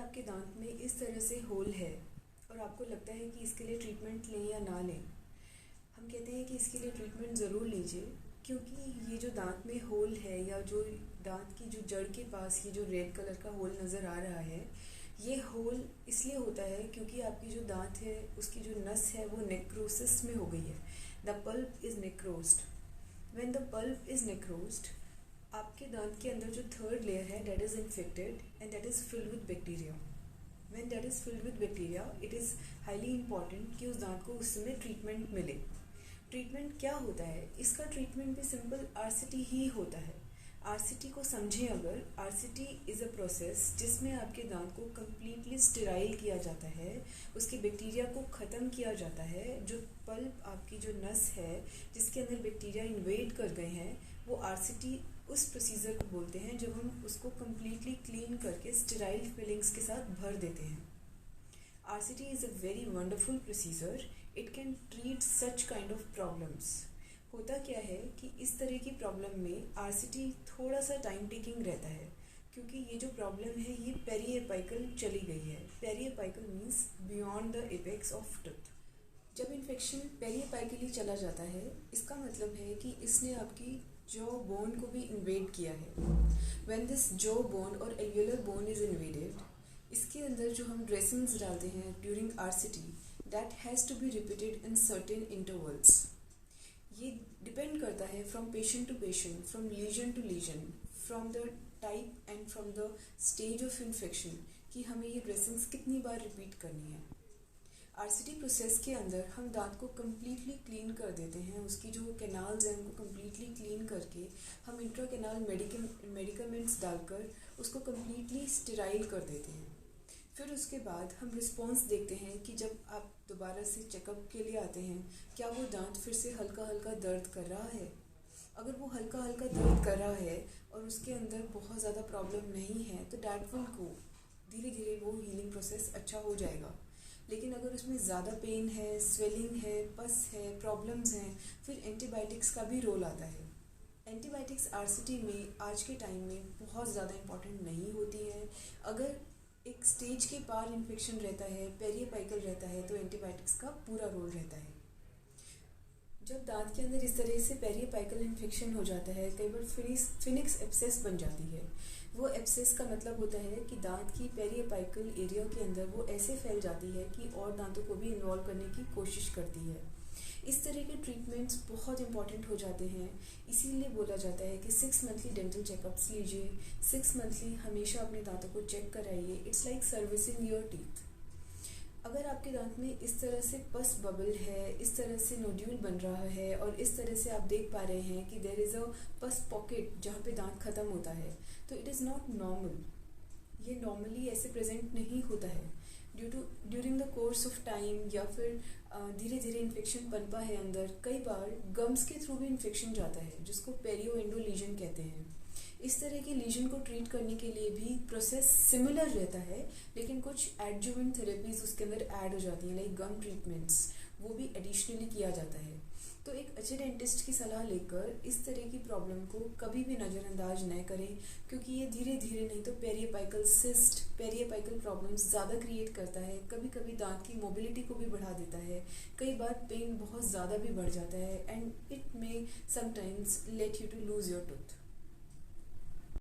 आपके दांत में इस तरह से होल है और आपको लगता है कि इसके लिए ट्रीटमेंट लें या ना लें, हम कहते हैं कि इसके लिए ट्रीटमेंट ज़रूर लीजिए, क्योंकि ये जो दांत में होल है या जो दांत की जो जड़ के पास ये जो रेड कलर का होल नज़र आ रहा है, ये होल इसलिए होता है क्योंकि आपकी जो दांत है उसकी जो नस है वो नेक्रोसिस में हो गई है। The pulp is necrosed. When the pulp is necrosed, आपके दांत के अंदर जो थर्ड लेयर है that is infected and that is filled with bacteria. When that is filled with bacteria, it is highly important कि उस दांत को उस समय ट्रीटमेंट मिले। ट्रीटमेंट क्या होता है? इसका ट्रीटमेंट भी सिंपल आरसीटी ही होता है। आरसीटी को समझें अगर, आरसीटी इज़ अ प्रोसेस जिसमें आपके दांत को कम्प्लीटली स्टेराइल किया जाता है, उसके बैक्टीरिया को ख़त्म किया जाता है। जो पल्प आपकी जो नस है जिसके अंदर बैक्टीरिया इन्वेड कर गए हैं, वो आरसीटी उस प्रोसीजर को बोलते हैं जब हम उसको कम्प्लीटली क्लीन करके स्टेराइल फिलिंग्स के साथ भर देते हैं। RCT is a very wonderful procedure. It can treat such kind of problems. होता क्या है कि इस तरह की प्रॉब्लम में RCT थोड़ा सा टाइम टेकिंग रहता है, क्योंकि ये जो प्रॉब्लम है ये पेरीएपाइकल चली गई है। Periapical means beyond the apex of tooth. जब इन्फेक्शन पेरीएपाइकली चला जाता है, इसका मतलब है कि इसने आपकी जॉ बोन को भी इन्वेड किया है। व्हेन दिस जॉ बोन और एल्वियोलर बोन इज इन्वेडेड, इसके अंदर जो हम ड्रेसिंग्स डालते हैं during RCT, that has to be repeated in certain intervals. ये डिपेंड करता है from patient to patient, from lesion to lesion, from the type and from the stage of infection, कि हमें ये ड्रेसिंग्स कितनी बार रिपीट करनी है। RCT प्रोसेस के अंदर हम दांत को कम्प्लीटली क्लीन कर देते हैं। उसकी जो कैनाल्स हैं उनको कम्प्लीटली क्लीन करके हम इंट्रा कैनाल मेडिकामेंट्स डालकर उसको कम्प्लीटली स्टेराइल कर देते हैं। फिर उसके बाद हम रिस्पॉन्स देखते हैं कि जब आप दोबारा से चेकअप के लिए आते हैं, क्या वो दांत फिर से हल्का हल्का दर्द कर रहा है। अगर वो हल्का हल्का दर्द कर रहा है और उसके अंदर बहुत ज़्यादा प्रॉब्लम नहीं है तो डैट विल गो, धीरे धीरे वो हीलिंग प्रोसेस अच्छा हो जाएगा। लेकिन अगर उसमें ज़्यादा पेन है, स्वेलिंग है, पस है, प्रॉब्लम्स हैं, फिर एंटीबायोटिक्स का भी रोल आता है। एंटीबायोटिक्स RCT में आज के टाइम में बहुत ज़्यादा इम्पॉर्टेंट नहीं होती है। अगर एक स्टेज के पार इन्फेक्शन रहता है, पेरीएपाइकल रहता है, तो एंटीबायोटिक्स का पूरा रोल रहता है। जब दांत के अंदर इस तरह से पेरीएपाइकल इन्फेक्शन हो जाता है, कई बार फिनिक्स एब्सेस बन जाती है। वो एब्सेस का मतलब होता है कि दांत की पेरीएपाइकल एरिया के अंदर वो ऐसे फैल जाती है कि और दांतों को भी इन्वॉल्व करने की कोशिश करती है। इस तरह के ट्रीटमेंट्स बहुत इंपॉर्टेंट हो जाते हैं। इसीलिए बोला जाता है कि 6 मंथली डेंटल चेकअप्स लीजिए, 6 मंथली हमेशा अपने दांतों को चेक कराइए। It's like servicing your teeth. अगर आपके दांत में इस तरह से पस बबल है, इस तरह से नोड्यूल बन रहा है और इस तरह से आप देख पा रहे हैं कि देयर इज़ अ पस पॉकेट जहाँ पे दांत ख़त्म होता है, तो इट इज़ नॉट नॉर्मल। ये नॉर्मली ऐसे प्रेजेंट नहीं होता है। During the course of time या फिर धीरे धीरे इन्फेक्शन पनपा है अंदर, कई बार गम्स के थ्रू भी इन्फेक्शन जाता है, जिसको पेरियो एंडो लीजन कहते हैं। इस तरह के लीजन को ट्रीट करने के लिए भी प्रोसेस सिमिलर रहता है, लेकिन कुछ एडजुवेंट थेरेपीज उसके अंदर ऐड हो जाती हैं, लाइक गम ट्रीटमेंट्स, वो भी एडिशनली किया जाता है। तो एक अच्छे डेंटिस्ट की सलाह लेकर इस तरह की प्रॉब्लम को कभी भी नज़रअंदाज न करें, क्योंकि ये धीरे धीरे नहीं तो पेरीएपाइकल सिस्ट, पेरीएपाइकल प्रॉब्लम्स ज़्यादा क्रिएट करता है। कभी कभी दांत की मोबिलिटी को भी बढ़ा देता है, कई बार पेन बहुत ज़्यादा भी बढ़ जाता है, and it may sometimes let you to lose your tooth.